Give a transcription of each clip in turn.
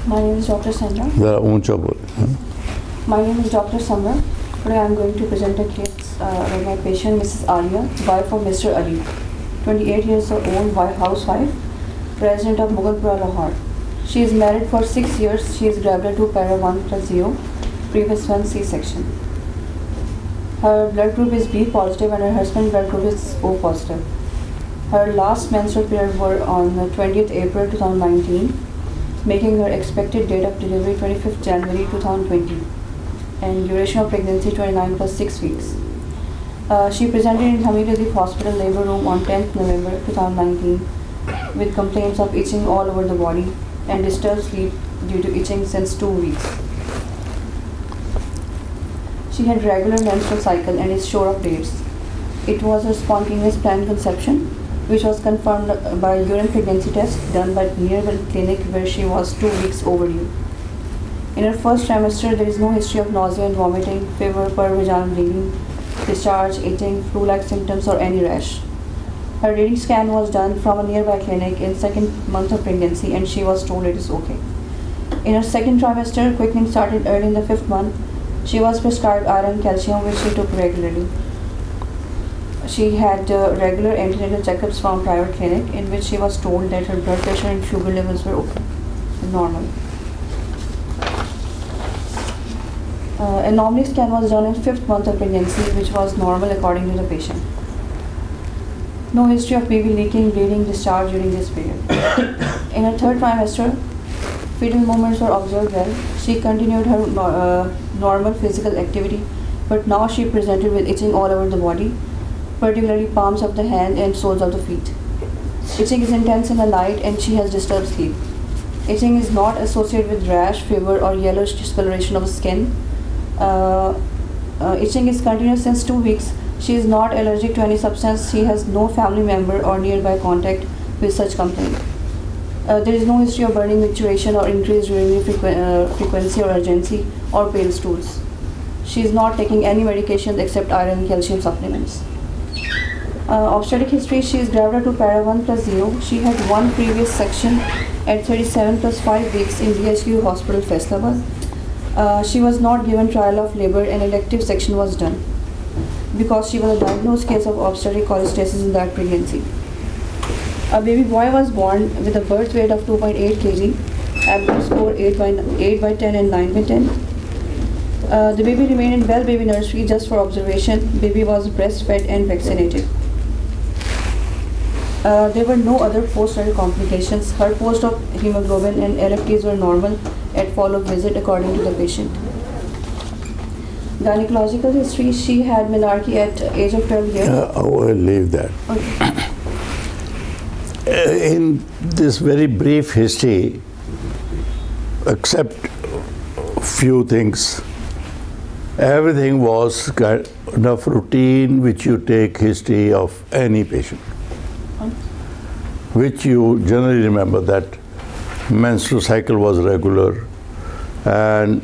My name is Dr. Sandra. My name is Dr. Samra. Today I am going to present a case with my patient, Mrs. Alia, wife of Mr. Ali, 28 years old, housewife, resident of Mughalpura, Lahore. She is married for 6 years. She is gravid to para 1+0, previous one C-section. Her blood group is B positive and her husband's blood group is O positive. Her last menstrual period were on 20th April 2019, making her expected date of delivery 25th January 2020 and duration of pregnancy 29 plus 6 weeks. She presented in Hamid Latif Hospital labor room on 10th November 2019 with complaints of itching all over the body and disturbed sleep due to itching since 2 weeks. She had regular menstrual cycle and is sure of dates. It was a spontaneous planned conception, which was confirmed by urine pregnancy test done by nearby clinic where she was 2 weeks overdue. In her first trimester, there is no history of nausea and vomiting, fever, vaginal bleeding, discharge, itching, flu-like symptoms, or any rash. Her reading scan was done from a nearby clinic in 2nd month of pregnancy and she was told it is okay. In her second trimester, quickening started early in the 5th month. She was prescribed iron, calcium, which she took regularly. She had regular antenatal checkups from private clinic in which she was told that her blood pressure and sugar levels were okay, normal. A anomaly scan was done in 5th month of pregnancy, which was normal according to the patient. No history of baby leaking, bleeding, discharge during this period. In her 3rd trimester, fetal movements were observed well. She continued her normal physical activity, but now she presented with itching all over the body, particularly palms of the hand and soles of the feet. Itching is intense in the night and she has disturbed sleep. Itching is not associated with rash, fever, or yellowish discoloration of skin. Itching is continuous since 2 weeks. She is not allergic to any substance. She has no family member or nearby contact with such complaint. There is no history of burning, micturition, or increased urinary frequency or urgency, or pale stools. She is not taking any medications except iron and calcium supplements. Obstetric history, she is gravid to para 1+0. She had one previous section at 37 plus 5 weeks in DHQ Hospital, Faisalabad. She was not given trial of labor and elective section was done because she was a diagnosed case of obstetric cholestasis in that pregnancy. A baby boy was born with a birth weight of 2.8 kg, abdomen score 8 by 10 and 9 by 10. The baby remained in Well Baby Nursery just for observation. Baby was breastfed and vaccinated. There were no other postnatal complications. Her post of hemoglobin and LFTs were normal at follow-up visit according to the patient. Gynecological history, she had menarche at age of 12 years. I will leave that. Okay. In this very brief history, except few things, everything was kind of routine which you take history of any patient, which you generally remember that menstrual cycle was regular and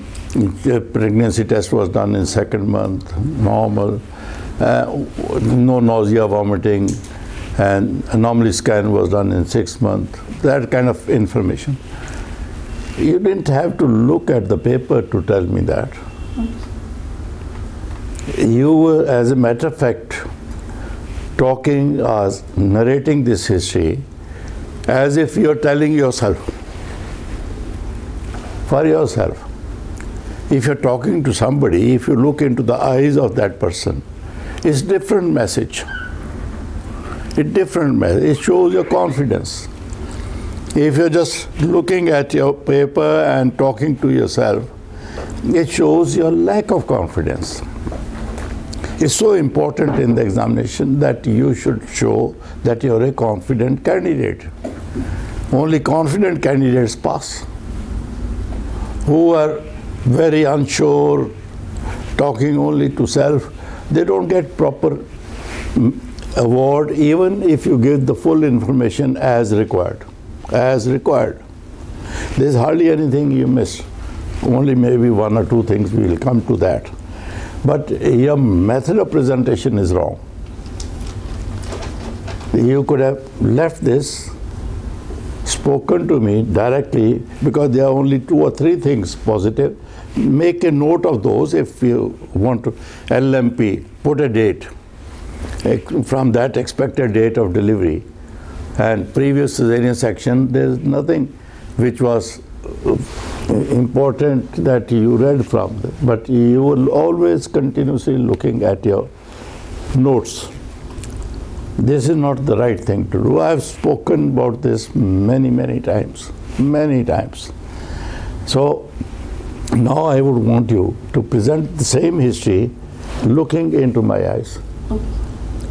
the pregnancy test was done in 2nd month, normal, no nausea, vomiting, and anomaly scan was done in 6th month, that kind of information. You didn't have to look at the paper to tell me that. You were, as a matter of fact, talking, narrating this history as if you're telling yourself, for yourself. If you're talking to somebody, if you look into the eyes of that person, it's different message. It's different message. It shows your confidence. If you're just looking at your paper and talking to yourself, it shows your lack of confidence. It's so important in the examination that you should show that you're a confident candidate. Only confident candidates pass. Who are very unsure, talking only to self, they don't get proper award even if you give the full information as required. As required. There's hardly anything you miss. Only maybe 1 or 2 things, we will come to that. But your method of presentation is wrong. You could have left this spoken to me directly, because there are only 2 or 3 things positive. Make a note of those if you want to. LMP, put a date from that expected date of delivery. And previous cesarean section, there's nothing which was important that you read from them. But you will always continuously looking at your notes. This is not the right thing to do. I've spoken about this many times. So now I would want you to present the same history looking into my eyes. Okay.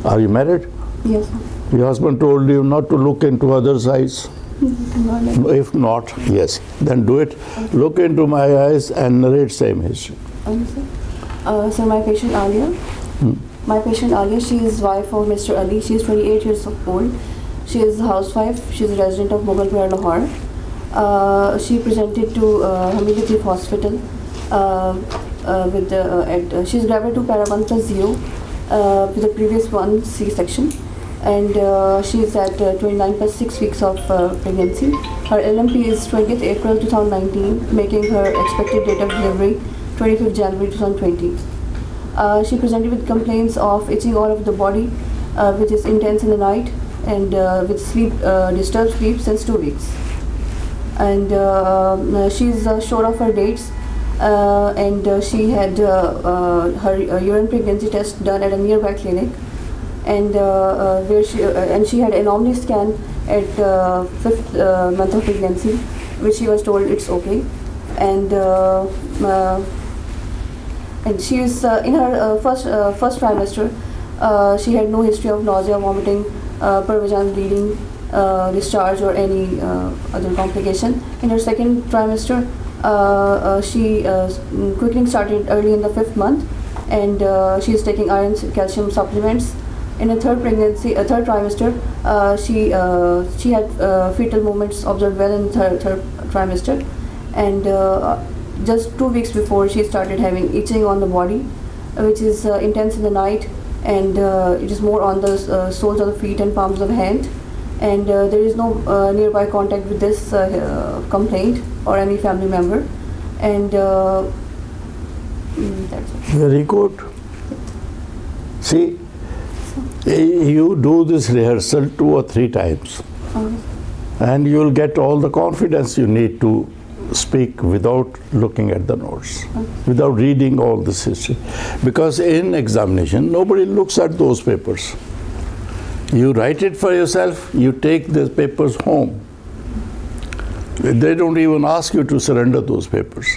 Are you married? Yes, sir. Your husband told you not to look into others' eyes? If not, yes, then do it. Okay. Look into my eyes and narrate same history. Okay, sir. So my patient Alia. My patient Alia, she is wife of Mr. Ali. She is 28 years old. She is a housewife. She is a resident of Mughalpur, Lahore. She presented to Latif Hospital with she is gravid to para 1 + 0 with the previous one C-section, and she is at 29 + 6 weeks of pregnancy. Her LMP is 20th April 2019, making her expected date of delivery 25th January 2020. She presented with complaints of itching all over the body, which is intense in the night, and with disturbed sleep since 2 weeks. And she's short of her dates, and she had her urine pregnancy test done at a nearby clinic, and she had anomaly scan at 5th month of pregnancy, which she was told it's okay, and she is in her first trimester. She had no history of nausea, vomiting, per-vaginal bleeding, discharge, or any other complication. In her second trimester, she quickly started early in the 5th month, and she is taking iron calcium supplements. In her third trimester, she had fetal movements observed well in third trimester, and just 2 weeks before, she started having itching on the body, which is intense in the night, and it is more on the soles of the feet and palms of the hand, and there is no nearby contact with this complaint or any family member, and that's it. Very good. See, you do this rehearsal 2 or 3 times, and you will get all the confidence you need to speak without looking at the notes, without reading all this history. Because in examination, nobody looks at those papers. You write it for yourself, you take the papers home. They don't even ask you to surrender those papers.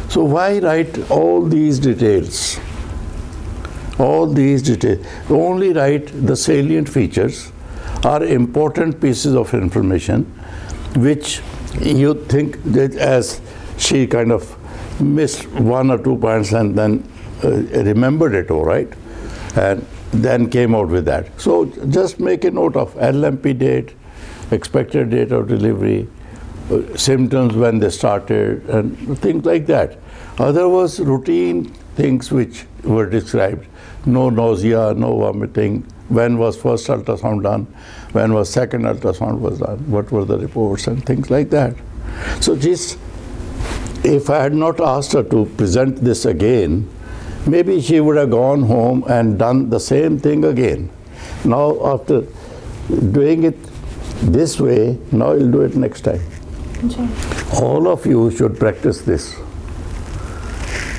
So why write all these details? All these details. Only write the salient features or important pieces of information which you think that, as she kind of missed 1 or 2 points and then remembered it all right, and then came out with that. So just make a note of LMP date, expected date of delivery, symptoms when they started, and things like that. Other was routine things which were described. No nausea, no vomiting. When was first ultrasound done? When was second ultrasound was done? What were the reports and things like that? So just, if I had not asked her to present this again, maybe she would have gone home and done the same thing again. Now after doing it this way, now you'll do it next time. Sure. All of you should practice this.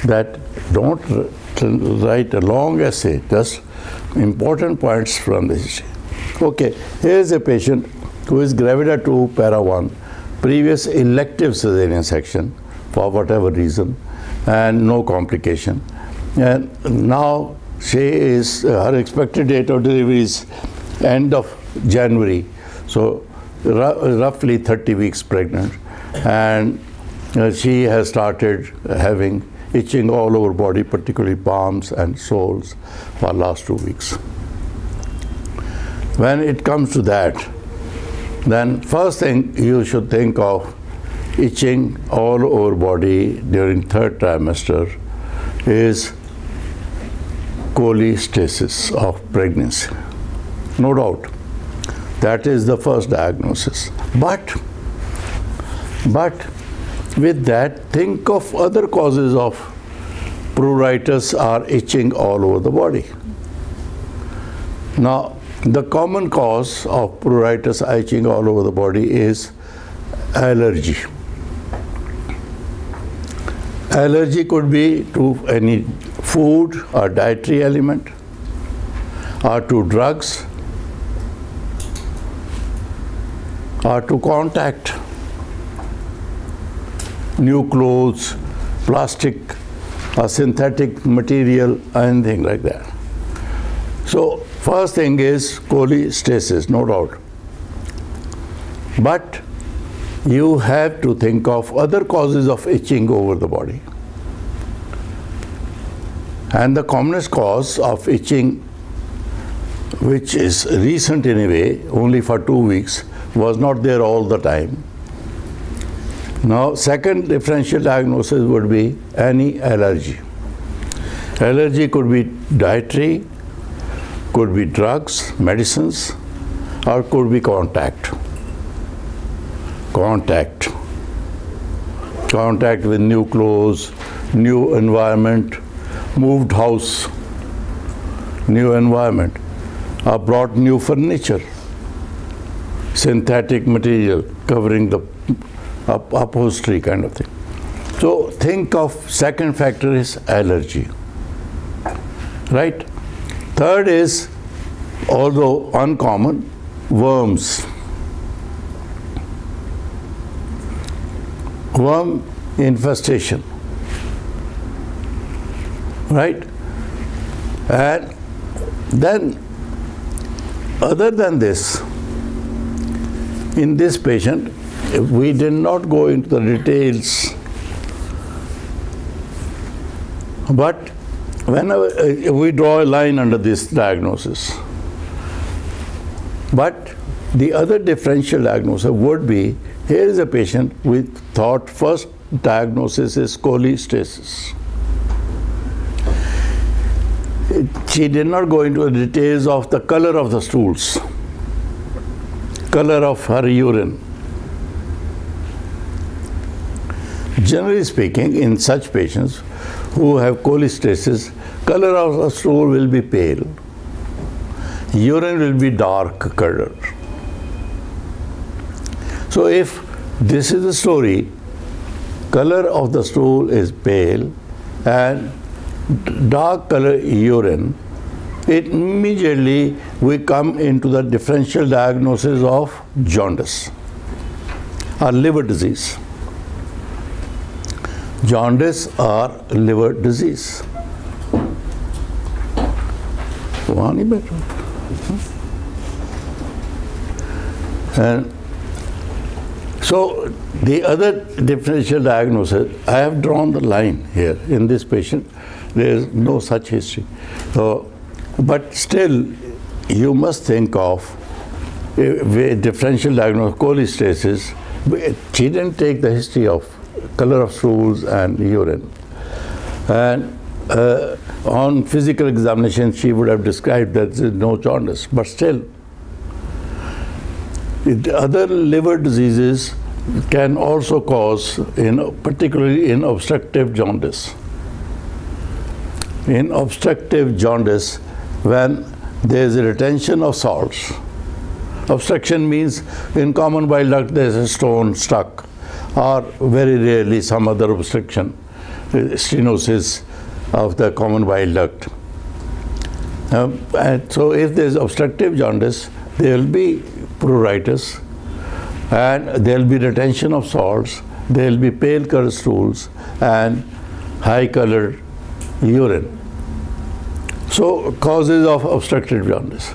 That don't write a long essay, just important points from the history. Okay, here's a patient who is gravida 2, para 1, previous elective cesarean section for whatever reason, and no complication. And now she is, her expected date of delivery is end of January, so roughly 30 weeks pregnant, and she has started having itching all over body, particularly palms and soles, for last 2 weeks. When it comes to that, then first thing you should think of itching all over body during 3rd trimester is cholestasis of pregnancy. No doubt. That is the first diagnosis. But But with that, think of other causes of pruritus or itching all over the body. Now, the common cause of pruritus, itching all over the body is allergy. Allergy could be to any food or dietary element, or to drugs, or to contact, new clothes, plastic or synthetic material, anything like that. So first thing is cholestasis, no doubt. But you have to think of other causes of itching over the body. And the commonest cause of itching, which is recent anyway, only for 2 weeks, was not there all the time. Now, second differential diagnosis would be any allergy. Allergy could be dietary, could be drugs, medicines, or could be contact. Contact with new clothes, new environment, moved house, new environment, or brought new furniture, synthetic material covering the upholstery kind of thing. So think of second factor is allergy, right? Third is, although uncommon, worms. Worm infestation, right? And then, other than this, in this patient, we did not go into the details, but whenever we draw a line under this diagnosis. But the other differential diagnosis would be, here is a patient with thought first diagnosis is cholestasis. She did not go into the details of the color of the stools, color of her urine. Generally speaking, in such patients who have cholestasis, color of the stool will be pale. Urine will be dark color. So if this is the story, color of the stool is pale and dark color urine, it immediately we come into the differential diagnosis of jaundice or liver disease. Jaundice or liver disease. And so the other differential diagnosis, I have drawn the line here in this patient. There is no such history. But still, you must think of a differential diagnosis, cholestasis. She didn't take the history of color of stools and urine. And on physical examination, she would have described that there is no jaundice. But still, other liver diseases can also cause, particularly in obstructive jaundice. In obstructive jaundice, when there is a retention of salts. Obstruction means in common bile duct there is a stone stuck, or very rarely some other obstruction, stenosis of the common bile duct. And so if there is obstructive jaundice, there will be pruritus, and there will be retention of salts, there will be pale colored stools and high colored urine. So causes of obstructive jaundice.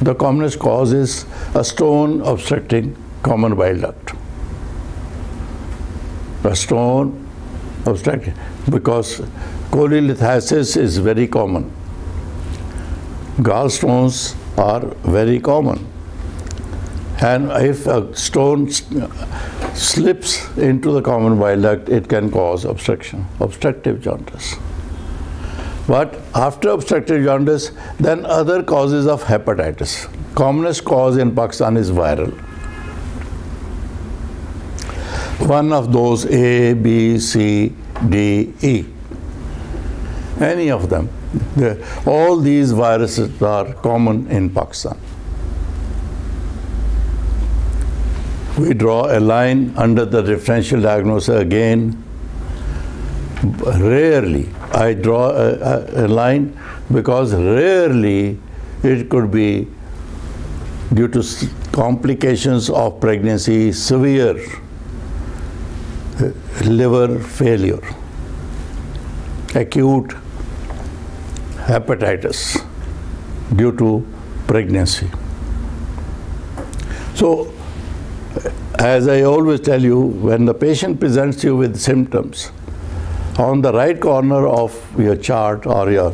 The commonest cause is a stone obstructing common bile duct. A stone obstructing, because cholestasis is very common. Gallstones are very common. And if a stone slips into the common bile duct, it can cause obstruction, obstructive jaundice. But after obstructive jaundice, then other causes of hepatitis. Commonest cause in Pakistan is viral. one of those A, B, C, D, E. Any of them. All these viruses are common in Pakistan. We draw a line under the differential diagnosis again. Rarely, I draw a line because rarely it could be due to complications of pregnancy, severe liver failure, acute hepatitis due to pregnancy. So, as I always tell you, when the patient presents you with symptoms, on the right corner of your chart or your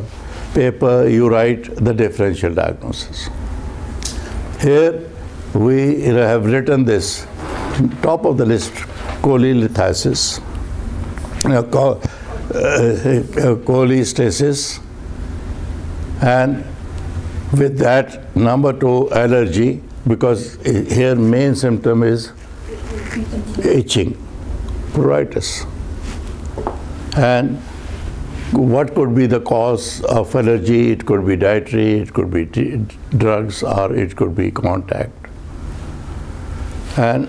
paper, you write the differential diagnosis. Here we have written this, top of the list, cholestasis, cholestasis, and with that number 2, allergy, because here main symptom is itching, pruritus. And what could be the cause of allergy? It could be dietary, it could be drugs, or it could be contact. And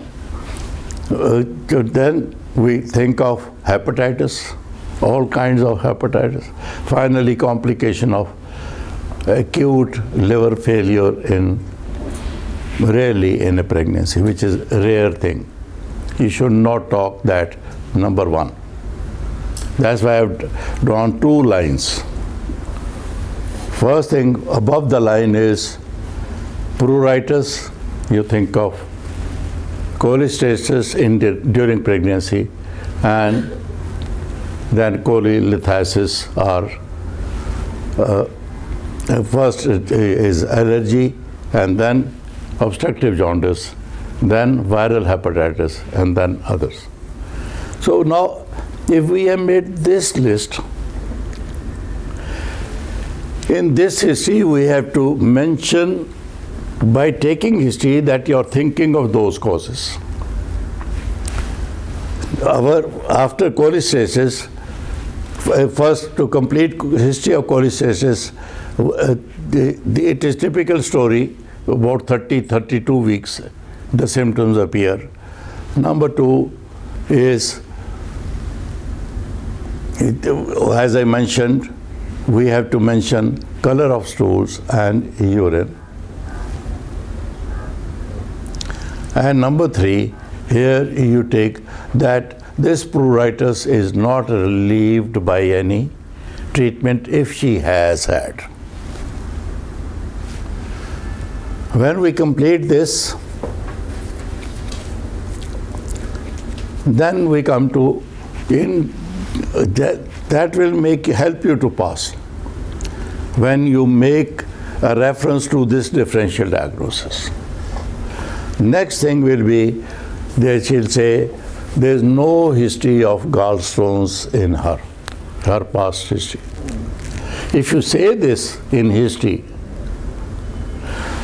then we think of hepatitis, all kinds of hepatitis. Finally, complication of acute liver failure rarely in a pregnancy, which is a rare thing. You should not talk that, number 1. That's why I've drawn 2 lines. First thing above the line is pruritus. You think of cholestasis during pregnancy, and then cholestasis are first is allergy, and then obstructive jaundice, then viral hepatitis, and then others. So now, if we have made this list, in this history we have to mention, by taking history, that you are thinking of those causes. After cholestasis, first to complete history of cholestasis, it is typical story, about 32 weeks the symptoms appear. Number 2 is, as I mentioned, we have to mention color of stools and urine. And number 3, here you take that this pruritus is not relieved by any treatment if she has had. When we complete this, then we come to that will help you to pass when you make a reference to this differential diagnosis. Next thing will be, she'll say, there is no history of gallstones in her past history. If you say this in history,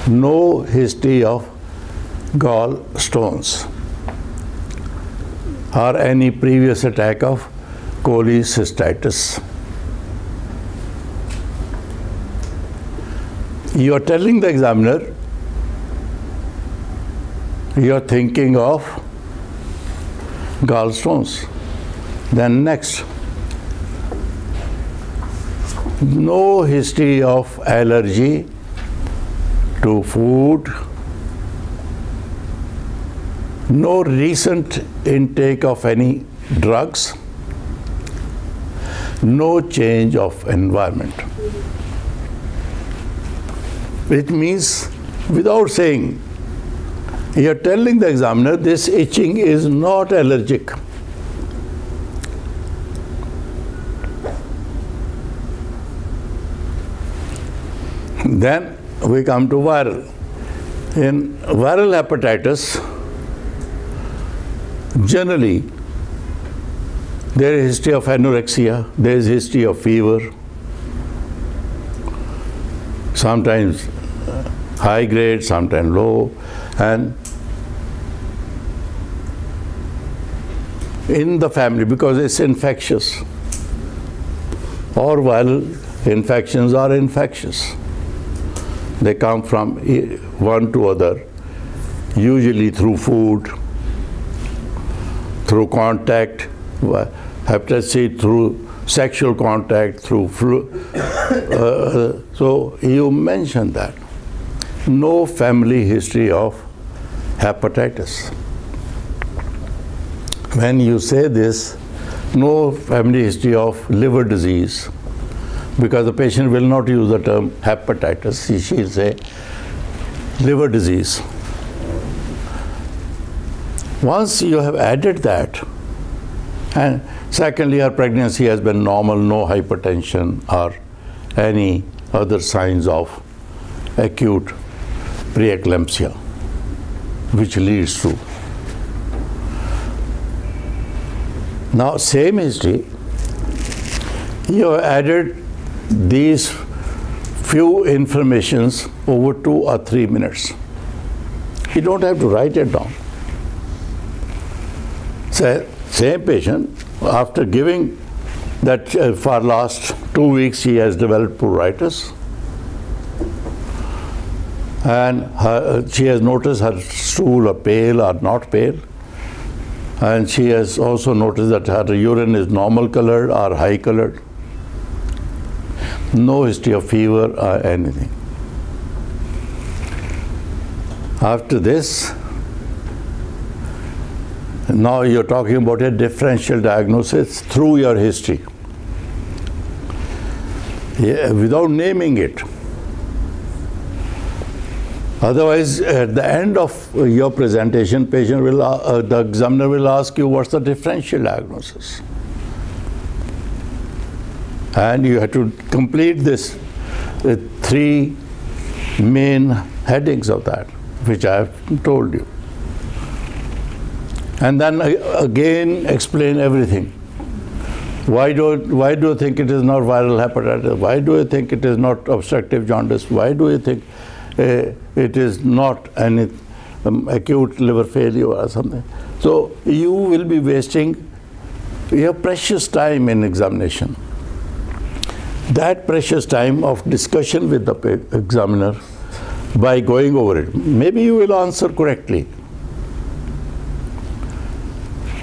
no history of gallstones or any previous attack of cholecystitis. You are telling the examiner you are thinking of gallstones. Then next, no history of allergy to food, no recent intake of any drugs, no change of environment. It means, without saying, you are telling the examiner this itching is not allergic. Then we come to viral. In viral hepatitis, generally there is history of anorexia, there is history of fever, sometimes high grade, sometimes low, and in the family because it's infectious, or viral infections are infectious. They come from one to other, usually through food, through contact, hepatitis C through sexual contact, through flu. So you mentioned that. No family history of hepatitis. When you say this, no family history of liver disease, because the patient will not use the term hepatitis, she'll say liver disease. Once you have added that, and secondly, her pregnancy has been normal, no hypertension or any other signs of acute preeclampsia, which leads to. Now, same history, you have added these few informations over 2 or 3 minutes. You don't have to write it down. So, same patient, after giving that for last 2 weeks she has developed pruritus, and she has noticed her stool are pale or not pale, and she has also noticed that her urine is normal colored or high colored. No history of fever or anything. After this, now you're talking about a differential diagnosis through your history, without naming it. Otherwise, at the end of your presentation, the examiner will ask you, what's the differential diagnosis? And you have to complete this 3 main headings of that, which I have told you. And then again explain everything. Why do you think it is not viral hepatitis? Why do you think it is not obstructive jaundice? Why do you think it is not any acute liver failure or something? So you will be wasting your precious time in examination. That precious time of discussion with the examiner, by going over it, maybe you will answer correctly.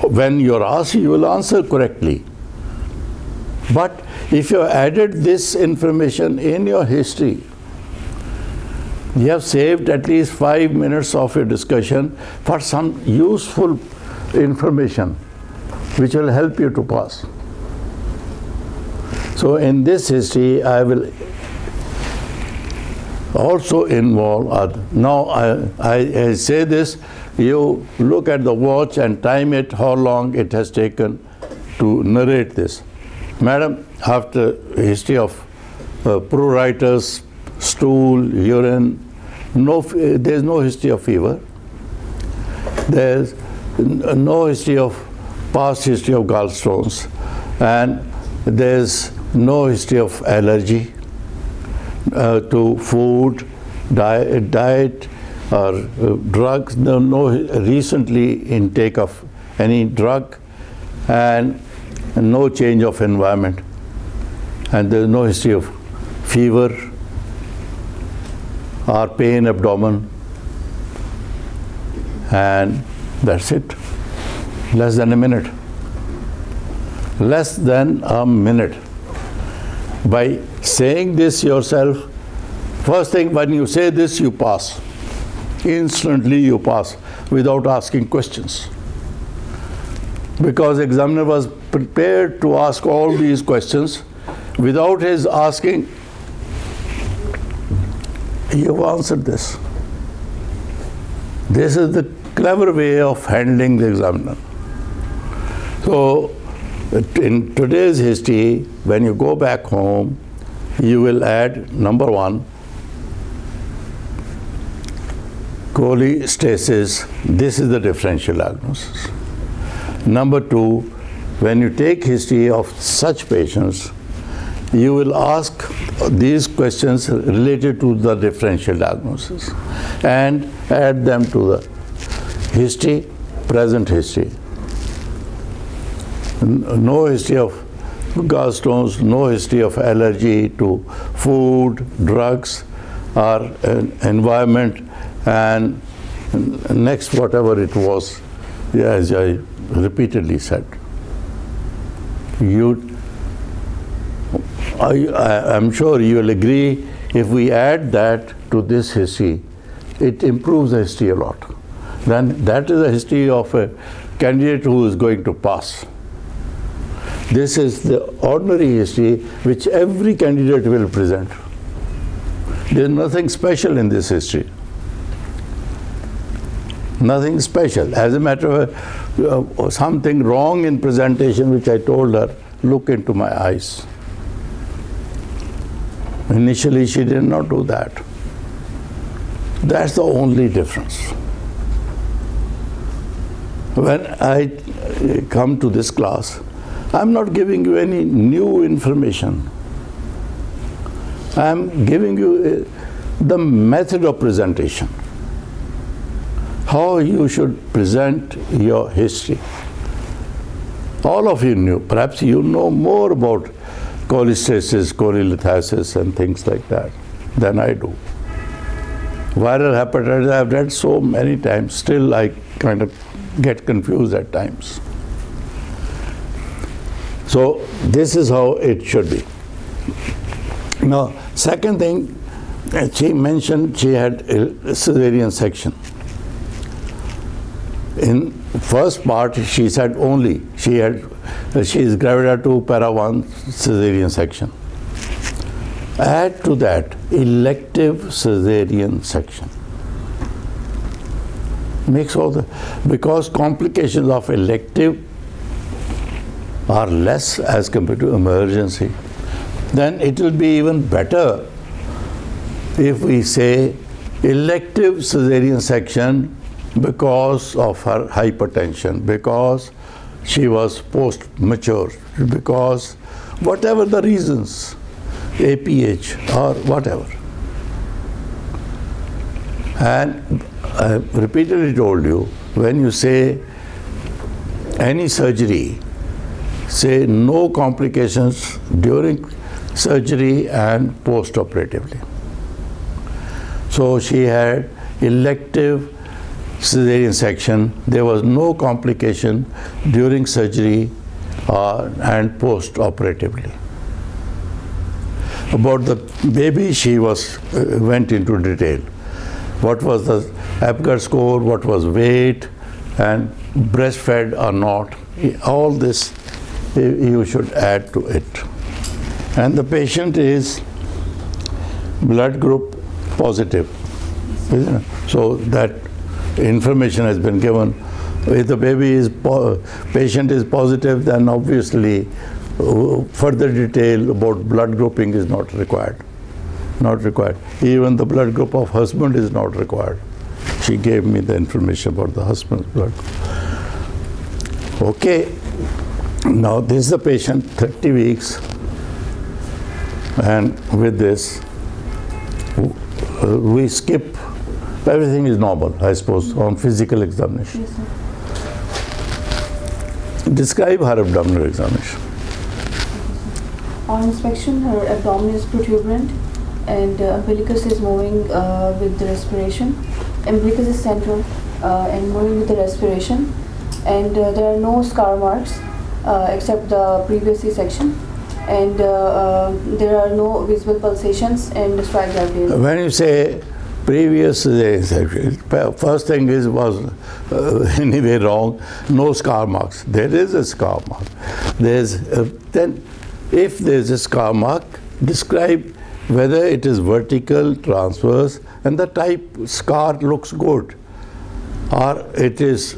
When you're asked, you will answer correctly. But if you added this information in your history, you have saved at least 5 minutes of your discussion for some useful information which will help you to pass. So in this history, I will also involve, now I say this, you look at the watch and time it, how long it has taken to narrate this. Madam, after history of pruritus, stool, urine, there is no history of fever. There is no history of past history of gallstones, and there is no history of allergy to food, diet or drugs. No recently intake of any drug, and no change of environment, and there is no history of fever or pain abdomen, and that's it. Less than a minute. Less than a minute. By saying this yourself, first thing, when you say this, you pass. Instantly you pass without asking questions. Because examiner was prepared to ask all these questions. Without his asking, you've answered this. This is the clever way of handling the examiner. So, in today's history, when you go back home, you will add, number 1, cholestasis. This is the differential diagnosis. Number 2, when you take history of such patients, you will ask these questions related to the differential diagnosis and add them to the history, present history. no history of gallstones, no history of allergy to food, drugs, or environment, and next whatever it was, as I repeatedly said. I'm sure you will agree, if we add that to this history, it improves the history a lot. Then that is a history of a candidate who is going to pass. This is the ordinary history which every candidate will present. There is nothing special in this history. Nothing special. As a matter of something wrong in presentation, which I told her, look into my eyes. Initially, she did not do that. That's the only difference. When I come to this class, I'm not giving you any new information. I'm giving you the method of presentation. How you should present your history. All of you knew, perhaps you know more about cholestasis, cholelithasis, and things like that than I do. Viral hepatitis, I've read so many times, still I kind of get confused at times. So this is how it should be. Now, second thing, she mentioned she had a cesarean section. In first part, she said only she is gravida 2 para 1 cesarean section. Add to that elective cesarean section. Makes all the, because complications of elective are less as compared to emergency, then it will be even better if we say elective cesarean section because of her hypertension, because she was post-mature, because whatever the reasons, APH or whatever. And I repeatedly told you, when you say any surgery, say no complications during surgery and post-operatively. So she had elective cesarean section. There was no complication during surgery and post-operatively. About the baby, she went into detail. What was the Apgar score, what was weight, and breastfed or not. All this you should add to it. And the patient is blood group positive. So that information has been given. If the patient is positive, then obviously further detail about blood grouping is not required. Not required. Even the blood group of husband is not required. She gave me the information about the husband's blood. Okay. Now this is the patient, 30 weeks, and with this we skip, everything is normal, I suppose, on physical examination. Yes, sir. Describe her abdominal examination. On inspection, her abdomen is protuberant and umbilicus is moving with the respiration. Umbilicus is central and moving with the respiration, and there are no scar marks except the previous C-section, and there are no visible pulsations and strike gravity. When you say previous section, first thing was anyway wrong, no scar marks. There is a scar mark. Then if there is a scar mark, describe whether it is vertical, transverse, and the type scar looks good, or it is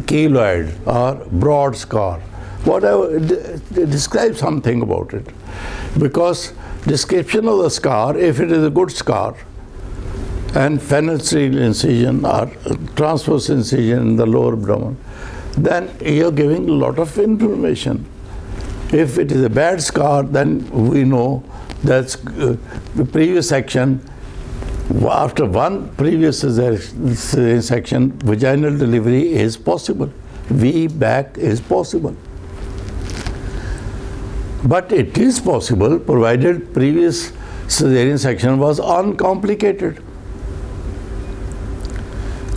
keloid or broad scar. Whatever, describe something about it. Because description of the scar, if it is a good scar, and fenestrial incision or transverse incision in the lower abdomen, then you're giving a lot of information. If it is a bad scar, then we know that's the previous section. After one previous section, vaginal delivery is possible. V back is possible. But it is possible provided previous cesarean section was uncomplicated.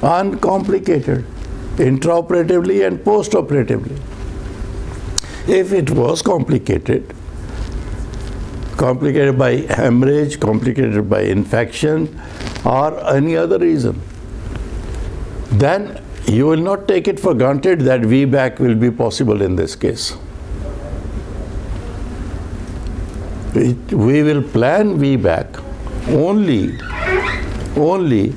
Uncomplicated, intraoperatively and postoperatively. If it was complicated by hemorrhage, complicated by infection or any other reason, then you will not take it for granted that VBAC will be possible in this case. We will plan VBAC only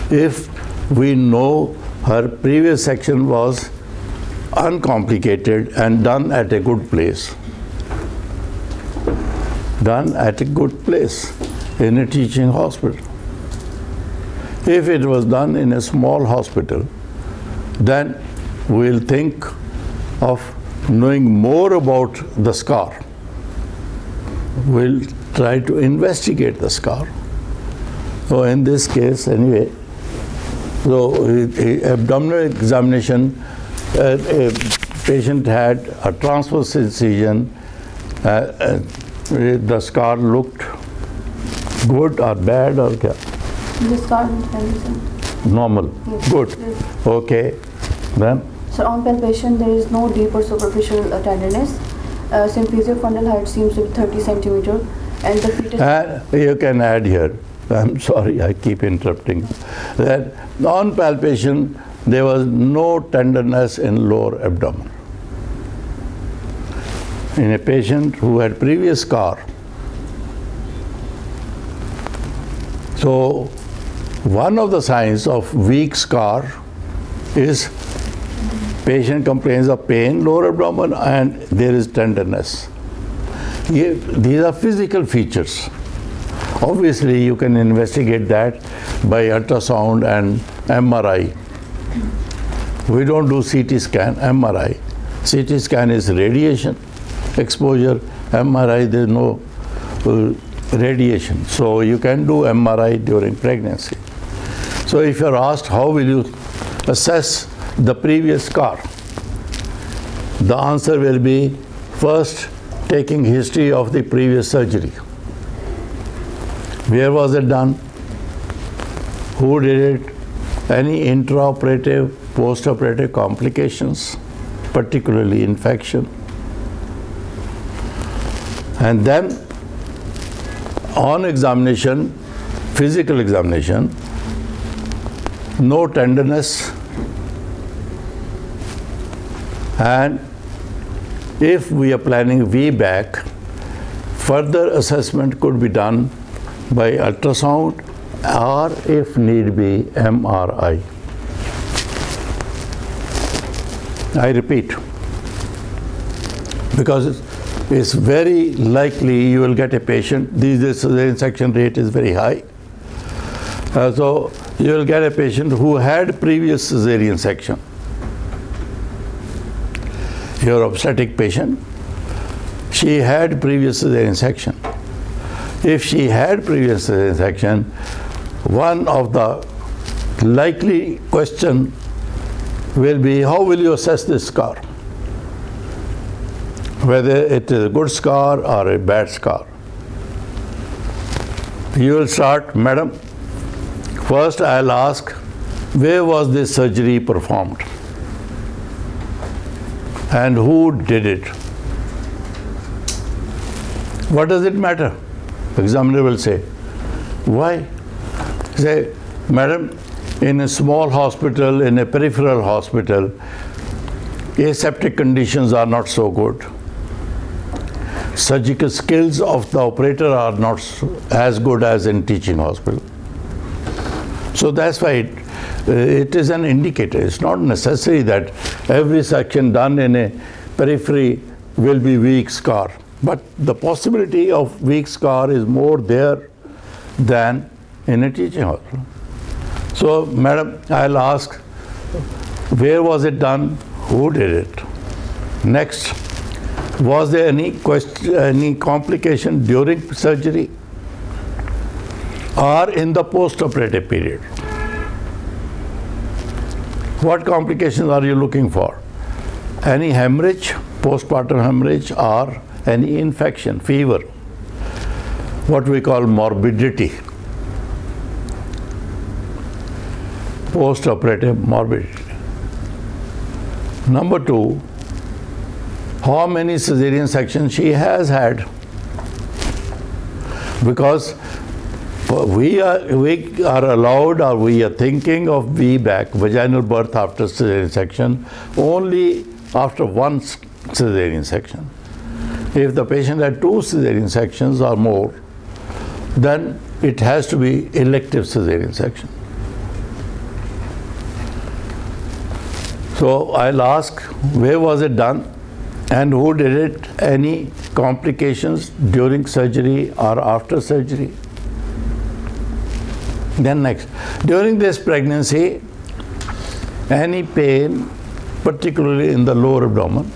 if we know her previous section was uncomplicated and done at a good place. Done at a good place in a teaching hospital. If it was done in a small hospital, then we'll think of knowing more about the scar. We'll try to investigate the scar. So in this case, anyway, so abdominal examination, a patient had a transverse incision, the scar looked good or bad or kya? The scar is normal. Yes. Good. Yes. Okay. Then? So on palpation, there is no deep or superficial tenderness. Symphysiofundal height seems to be 30 centimeter, and the fetus. You can add here. I'm sorry, I keep interrupting. That on palpation, there was no tenderness in lower abdomen. In a patient who had previous scar. So, one of the signs of weak scar is patient complains of pain, lower abdomen, and there is tenderness. These are physical features. Obviously, you can investigate that by ultrasound and MRI. We don't do CT scan, MRI. CT scan is radiation exposure, MRI there is no radiation. So you can do MRI during pregnancy. So if you're asked how will you assess the previous scar, the answer will be first taking history of the previous surgery. Where was it done? Who did it? Any intraoperative, postoperative complications, particularly infection. And then on examination, physical examination, no tenderness, and if we are planning VBAC, further assessment could be done by ultrasound or if need be MRI. I repeat, because it's very likely you will get a patient, the cesarean section rate is very high. So you will get a patient who had previous cesarean section. Your obstetric patient, she had previous cesarean section. If she had previous cesarean section, one of the likely question will be, how will you assess this scar? Whether it is a good scar or a bad scar. You will start, madam, first I'll ask, where was this surgery performed? And who did it? What does it matter? Examiner will say, why? Say, madam, in a small hospital, in a peripheral hospital, aseptic conditions are not so good. Surgical skills of the operator are not as good as in teaching hospital. So that's why it is an indicator. It's not necessary that every section done in a periphery will be weak scar. But the possibility of weak scar is more there than in a teaching hospital. So, madam, I'll ask, where was it done? Who did it? Next, was there any question, any complication during surgery or in the post-operative period? What complications are you looking for? Any hemorrhage, postpartum hemorrhage or any infection, fever, what we call morbidity, post-operative morbidity. Number 2, how many cesarean sections she has had, because we are allowed, or we are thinking of VBAC, vaginal birth after cesarean section, only after one cesarean section. If the patient had 2 cesarean sections or more, then it has to be elective cesarean section. So I'll ask, where was it done and who did it? Any complications during surgery or after surgery? Then next, during this pregnancy, any pain, particularly in the lower abdomen?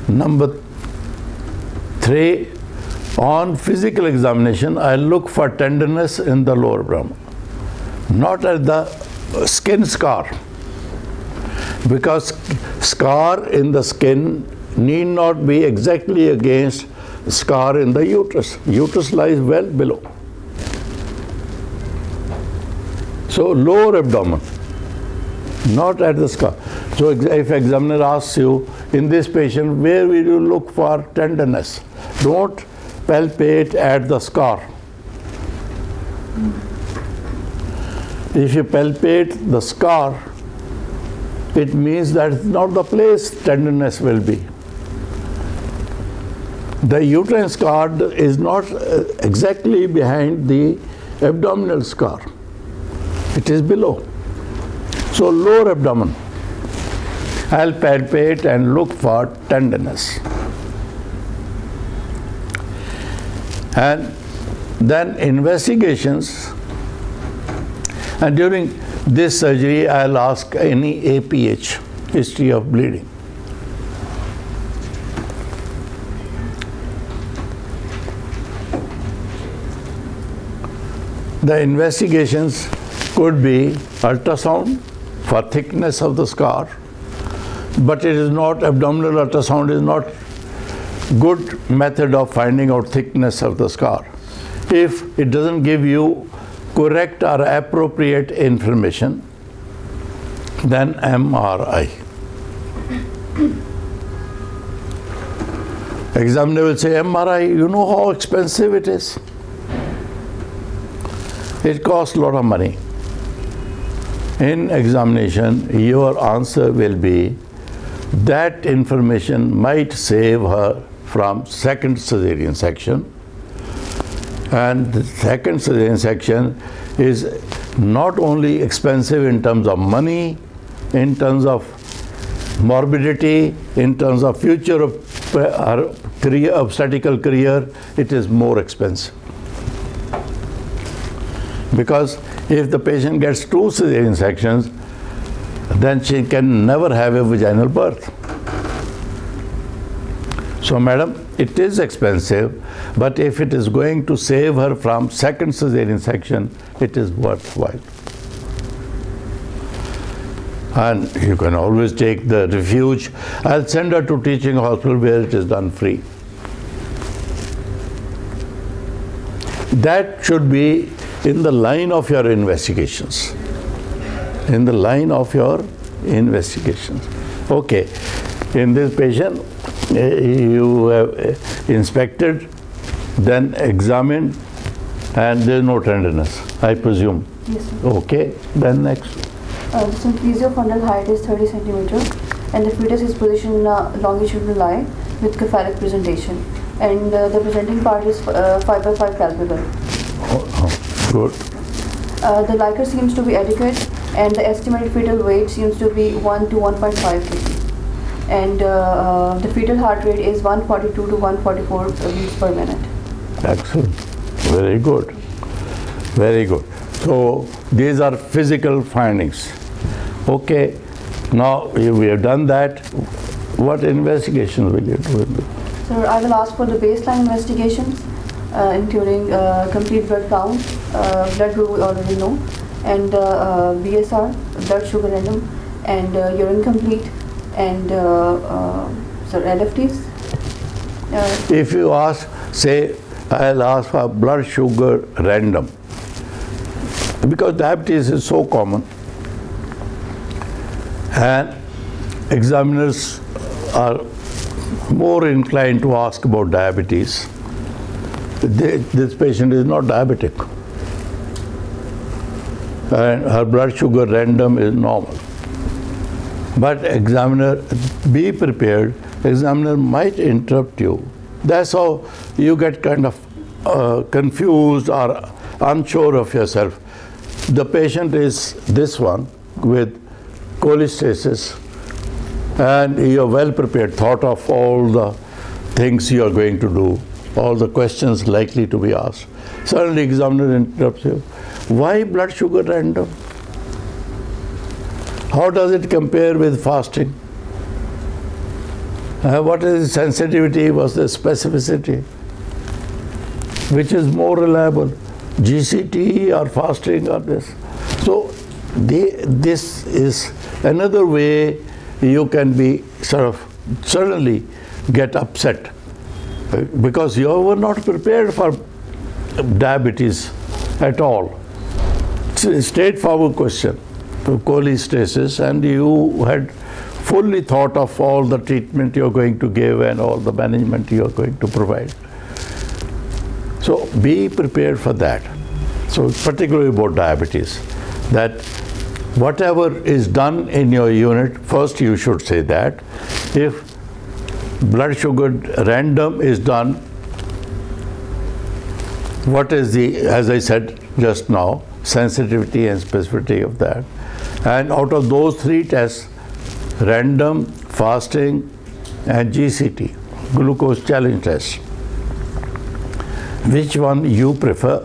Number 3, on physical examination, I look for tenderness in the lower abdomen, not at the skin scar, because scar in the skin need not be exactly against scar in the uterus. Uterus lies well below. So lower abdomen, not at the scar. So if examiner asks you, in this patient, where will you look for tenderness? Don't palpate at the scar. If you palpate the scar, it means that it's not the place tenderness will be. The uterine scar is not exactly behind the abdominal scar. It is below. So lower abdomen, I'll palpate and look for tenderness. And then investigations, and during this surgery I'll ask any APH, history of bleeding. The investigations could be ultrasound for thickness of the scar, but it is not, abdominal ultrasound is not good method of finding out thickness of the scar. If it doesn't give you correct or appropriate information, then MRI. Examiner will say, MRI, you know how expensive it is? It costs a lot of money. In examination, your answer will be, that information might save her from second cesarean section. And the second cesarean section is not only expensive in terms of money, in terms of morbidity, in terms of future of career, obstetrical career, it is more expensive. Because if the patient gets 2 cesarean sections, then she can never have a vaginal birth. So madam, it is expensive, but if it is going to save her from second cesarean section, it is worthwhile. And you can always take the refuge. I'll send her to teaching hospital where it is done free. That should be in the line of your investigations. In the line of your investigations. Okay, in this patient, you have inspected, then examined, and there is no tenderness, I presume. Yes, sir. Okay, then next. The symphysiofundal height is 30 centimeters, and the fetus is positioned in a longitudinal line with cephalic presentation. And the presenting part is 5x5 palpable. Good. The liquor seems to be adequate, and the estimated fetal weight seems to be 1 to 1.5 kg. And the fetal heart rate is 142 to 144 beats per minute. Excellent. Very good. Very good. So these are physical findings. Okay. Now we have done that. What investigations will you do? Sir, I will ask for the baseline investigations, including complete blood count, blood group we already know, and BSR, blood sugar random, and urine complete, and LFTs. If you ask, say, I'll ask for blood sugar random, because diabetes is so common, and examiners are more inclined to ask about diabetes. This patient is not diabetic, and her blood sugar random is normal. But examiner, be prepared, examiner might interrupt you. That's how you get kind of confused or unsure of yourself. The patient is this one with cholestasis, and you're well prepared, thought of all the things you are going to do, all the questions likely to be asked. Suddenly examiner interrupts you. Why blood sugar random? How does it compare with fasting? What is the sensitivity, what's the specificity? Which is more reliable, GCT or fasting or this? So this is another way you can be suddenly get upset, because you were not prepared for diabetes at all. It's a straightforward question, cholestasis, and you had fully thought of all the treatment you're going to give and all the management you're going to provide. So be prepared for that. So particularly about diabetes, that whatever is done in your unit, first you should say that. If blood sugar random is done, what is the, as I said just now, sensitivity and specificity of that? And out of those three tests, random, fasting, and GCT, glucose challenge test, which one you prefer,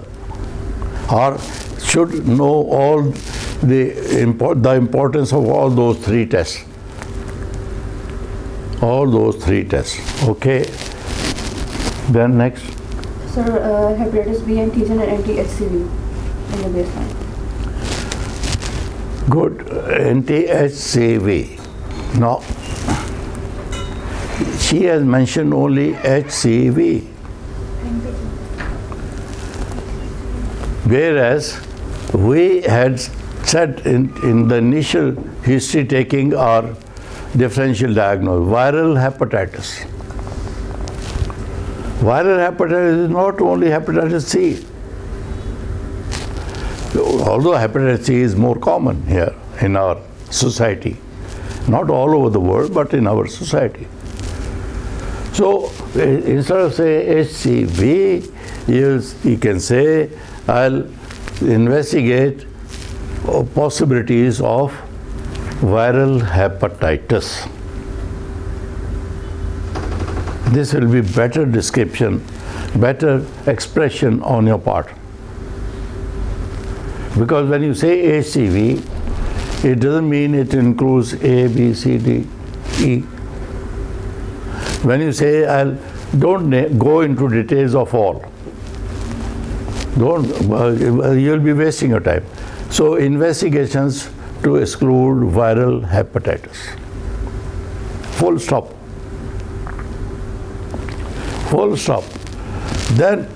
or should know all the importance of all those three tests. All those three tests. Okay. Then next. Sir, hepatitis B antigen and anti-HCV in the baseline. Good. Anti-HCV. Now, she has mentioned only HCV, whereas we had said in the initial history taking our differential diagnosis, viral hepatitis. Viral hepatitis is not only hepatitis C, although hepatitis C is more common here in our society. Not all over the world, but in our society. So instead of say HCV, you can say I'll investigate possibilities of viral hepatitis. This will be better description, better expression on your part. Because when you say HCV, it doesn't mean it includes A, B, C, D, E. When you say, don't go into details of all. You'll be wasting your time. So investigations to exclude viral hepatitis. Full stop. Full stop. Then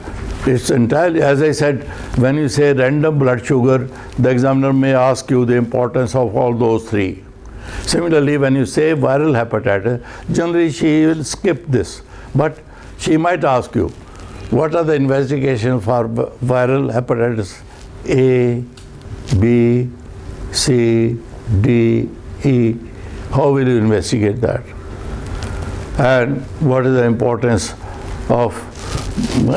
it's entirely, as I said, when you say random blood sugar, the examiner may ask you the importance of all those three. Similarly, when you say viral hepatitis, generally she will skip this, but she might ask you, what are the investigations for viral hepatitis A, B, C, D, E? How will you investigate that? And what is the importance of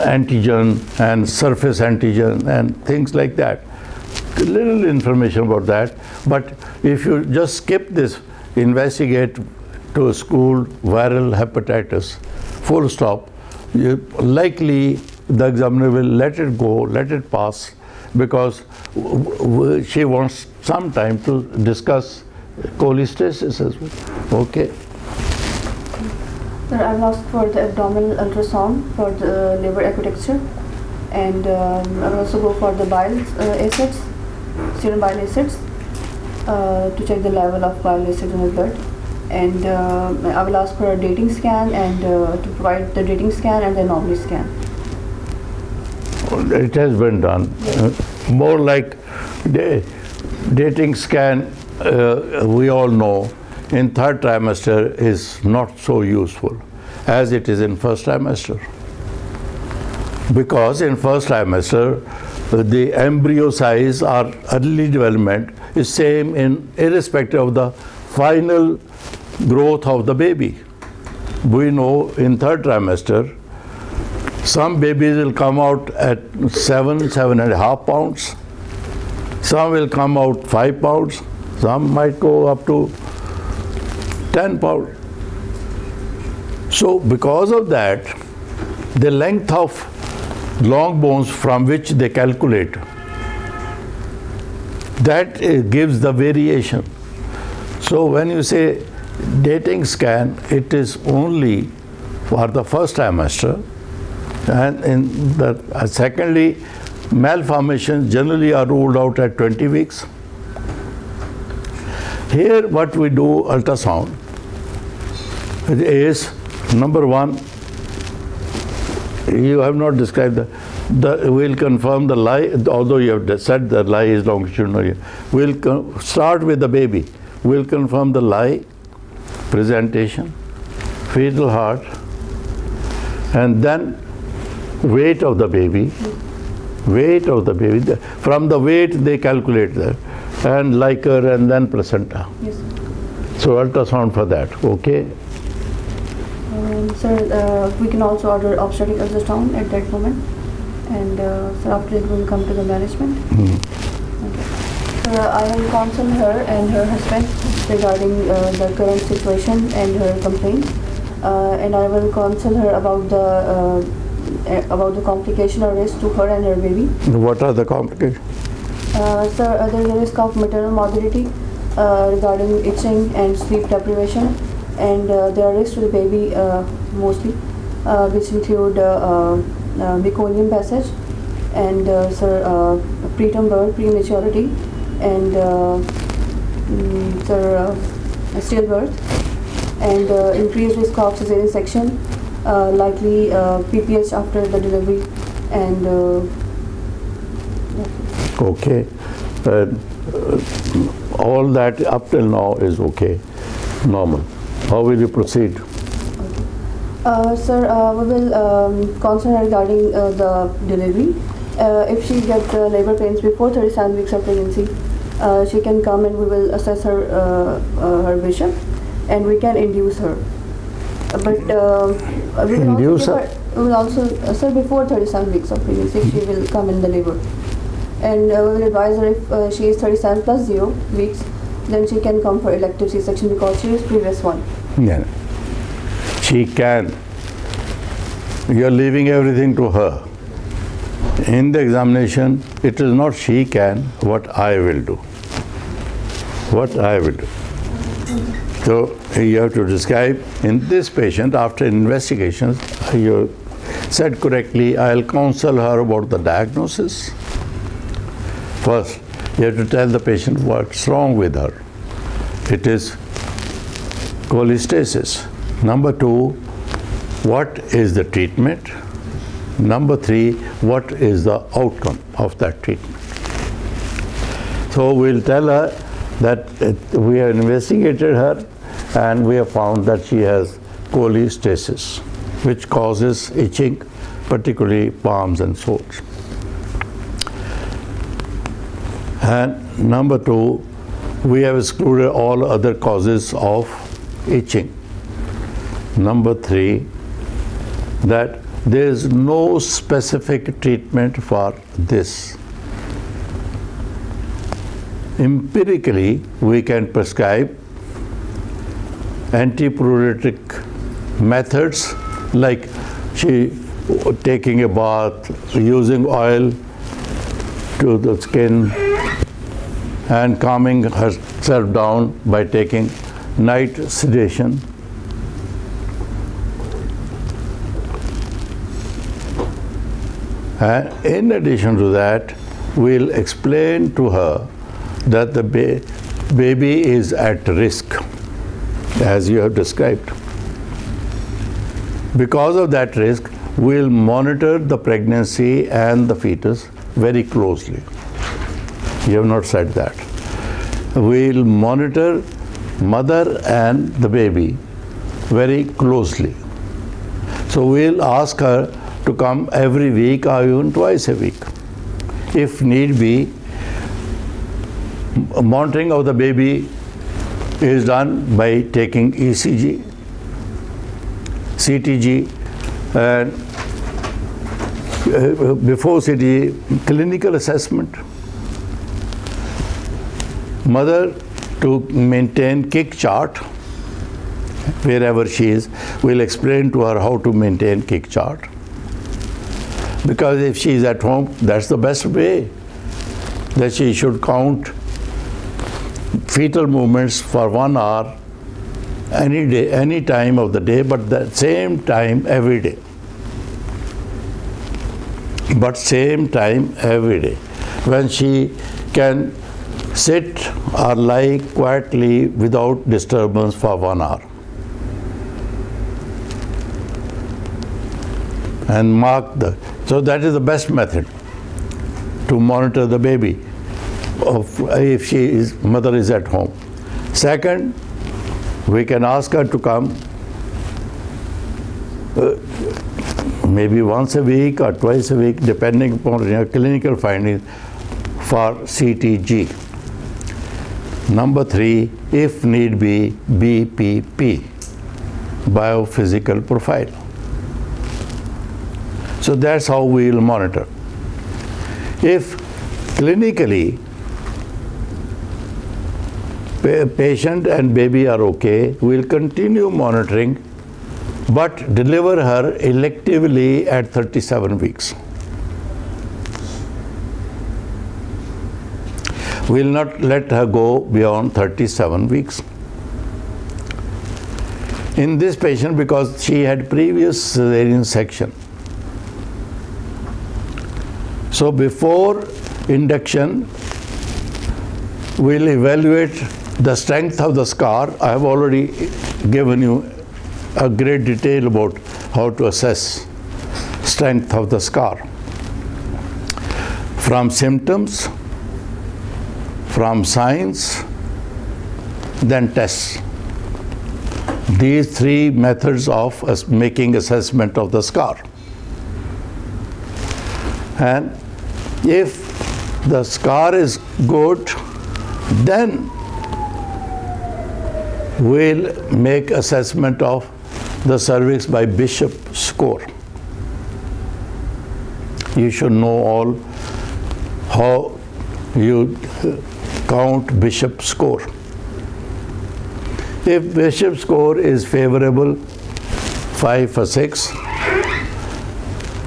antigen and surface antigen and things like that? Little information about that, but if you just skip this, investigate to exclude viral hepatitis, full stop, likely the examiner will let it go, let it pass, because she wants some time to discuss cholestasis as well. Okay. Sir, I've asked for the abdominal ultrasound for the liver architecture, and I'll also go for the bile acids, serum bile acids, to check the level of bile acids in her blood. And I will ask for a dating scan and to provide the dating scan and the anomaly scan. It has been done. More like dating scan, we all know in third trimester is not so useful as it is in first trimester. Because in first trimester, the embryo size or early development is same in irrespective of the final growth of the baby. We know in third trimester, some babies will come out at 7.5 pounds. Some will come out 5 pounds. Some might go up to 10 pounds. So because of that, the length of long bones from which they calculate, that gives the variation. So when you say dating scan, it is only for the first trimester, and in the secondly, malformations generally are ruled out at 20 weeks. Here what we do ultrasound is, number one, you have not described we'll confirm the lie, although you have said the lie is longitudinal. We'll start with the baby. We'll confirm the lie, presentation, fetal heart, and then weight of the baby. Weight of the baby. From the weight they calculate that, and liquor, and then placenta. Yes, sir. So ultrasound for that. Okay. Sir, we can also order obstetric ultrasound at that moment, and so after it will come to the management. Okay. So I will counsel her and her husband regarding the current situation and her complaint, and I will counsel her about the complication or risk to her and her baby. What are the complications? Sir, there is a risk of maternal morbidity regarding itching and sleep deprivation, and there are risks to the baby mostly, which include meconium passage, and preterm birth, prematurity, and stillbirth, and increased risk of cesarean section, likely PPH after the delivery, and okay. All that up till now is okay, normal. How will you proceed? Sir, we will counsel her regarding the delivery. If she gets labor pains before 37 weeks of pregnancy, she can come and we will assess her bishop, and we can induce her. But we will also, sir, before 37 weeks of pregnancy, she will come in the labor. And we will advise her if she is 37 plus 0 weeks, then she can come for elective C-section because she is previous one. Yeah. She can. You are leaving everything to her. In the examination, it is not she can, what I will do. What I will do. So you have to describe in this patient, after investigations, you said correctly, I'll counsel her about the diagnosis. First, you have to tell the patient what's wrong with her. It is cholestasis. Number 2, what is the treatment? Number 3, what is the outcome of that treatment? So we'll tell her that we have investigated her and we have found that she has cholestasis, which causes itching, particularly palms and soles. And number 2, we have excluded all other causes of itching. Number 3, that there is no specific treatment for this. Empirically, we can prescribe antipruritic methods like taking a bath, using oil to the skin, and calming herself down by taking night sedation. And in addition to that, we'll explain to her that baby is at risk, as you have described. Because of that risk, we'll monitor the pregnancy and the fetus very closely. You have not said that. We'll monitor mother and the baby very closely. So we'll ask her to come every week or even twice a week. If need be, monitoring of the baby is done by taking ECG, CTG, and before CTG, clinical assessment. Mother to maintain kick chart wherever she is. We'll explain to her how to maintain kick chart. Because if she is at home, that's the best way, that she should count fetal movements for 1 hour any day, any time of the day, but the same time every day. But same time every day. When she can sit or lie quietly without disturbance for 1 hour. And mark the, so that is the best method to monitor the baby if mother is at home. Second, we can ask her to come maybe once a week or twice a week, depending upon your clinical findings, for CTG. Number 3, if need be, BPP, biophysical profile. So that's how we will monitor. If clinically patient and baby are okay, we'll continue monitoring, but deliver her electively at 37 weeks. We'll not let her go beyond 37 weeks. In this patient, because she had previous cesarean section, so before induction, we'll evaluate the strength of the scar. I have already given you a great detail about how to assess strength of the scar. From symptoms, from signs, then tests. These 3 methods of making assessment of the scar. And if the scar is good, then we'll make assessment of the cervix by Bishop score. You should know all how you count Bishop score. If Bishop score is favorable, 5 or 6,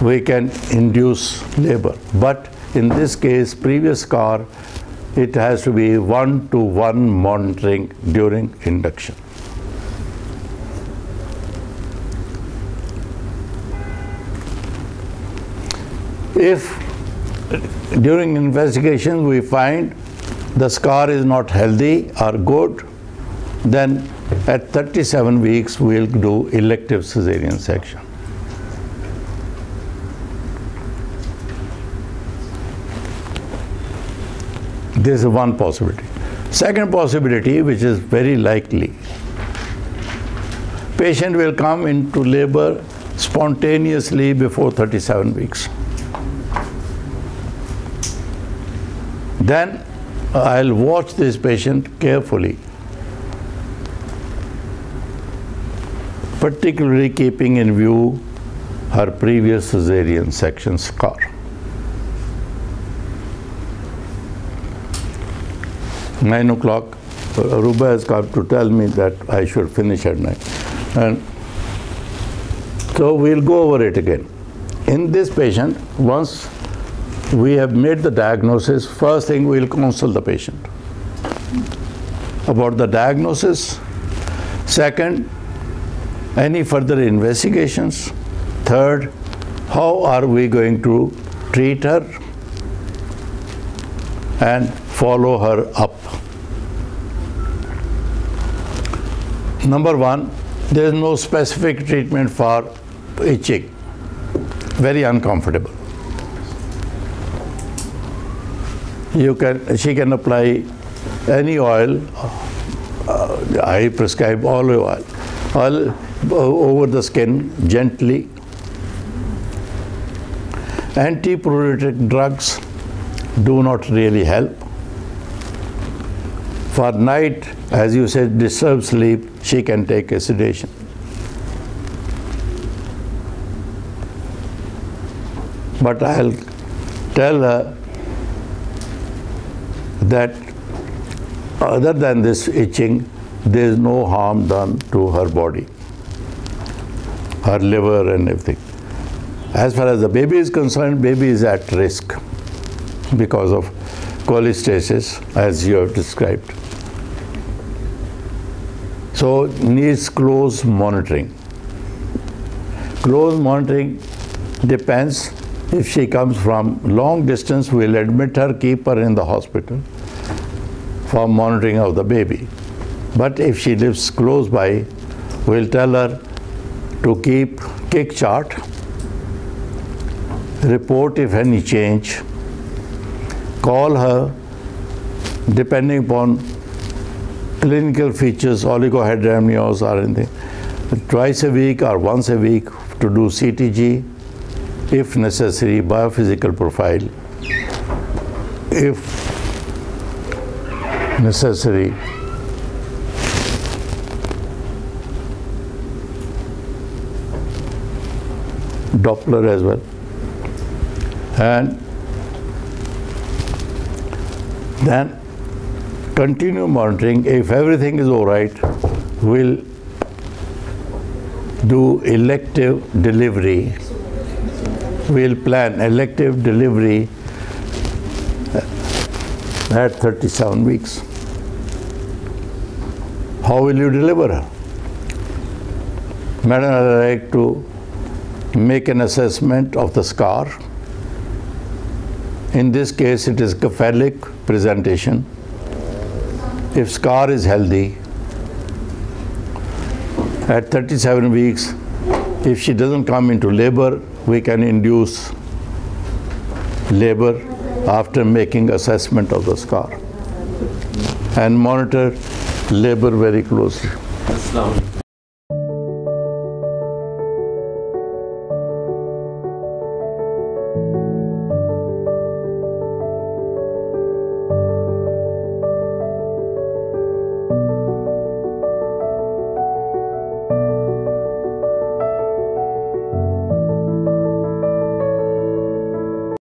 we can induce labor. But in this case, previous scar, it has to be 1-to-1 monitoring during induction. If during investigation we find the scar is not healthy or good, then at 37 weeks we'll do elective cesarean section. This is one possibility. Second possibility, which is very likely, patient will come into labor spontaneously before 37 weeks. Then I'll watch this patient carefully, particularly keeping in view her previous cesarean section scar. Nine o'clock, Ruba has come to tell me that I should finish at 9. And so we'll go over it again. In this patient, once we have made the diagnosis, first thing we'll counsel the patient about the diagnosis. Second, any further investigations. Third, how are we going to treat her and follow her up. Number one, there is no specific treatment for itching. Very uncomfortable. She can apply any oil. I prescribe olive oil over the skin gently. Antipruritic drugs do not really help. For night, as you said, disturbed sleep, she can take a sedation. But I'll tell her that other than this itching, there is no harm done to her body, her liver and everything. As far as the baby is concerned, baby is at risk because of cholestasis, as you have described. So needs close monitoring. Close monitoring depends. If she comes from long distance, we'll admit her, keep her in the hospital for monitoring of the baby. But if she lives close by, we'll tell her to keep kick chart, report if any change, call her depending upon clinical features, oligohydramnios or anything, twice a week or once a week to do CTG, if necessary, biophysical profile, if necessary, Doppler as well. And then continue monitoring. If everything is all right, we'll do elective delivery. We'll plan elective delivery at 37 weeks. How will you deliver her? Madam, I'd like to make an assessment of the scar. In this case, it is cephalic presentation. If scar is healthy, at 37 weeks, if she doesn't come into labor, we can induce labor after making assessment of the scar and monitor labor very closely.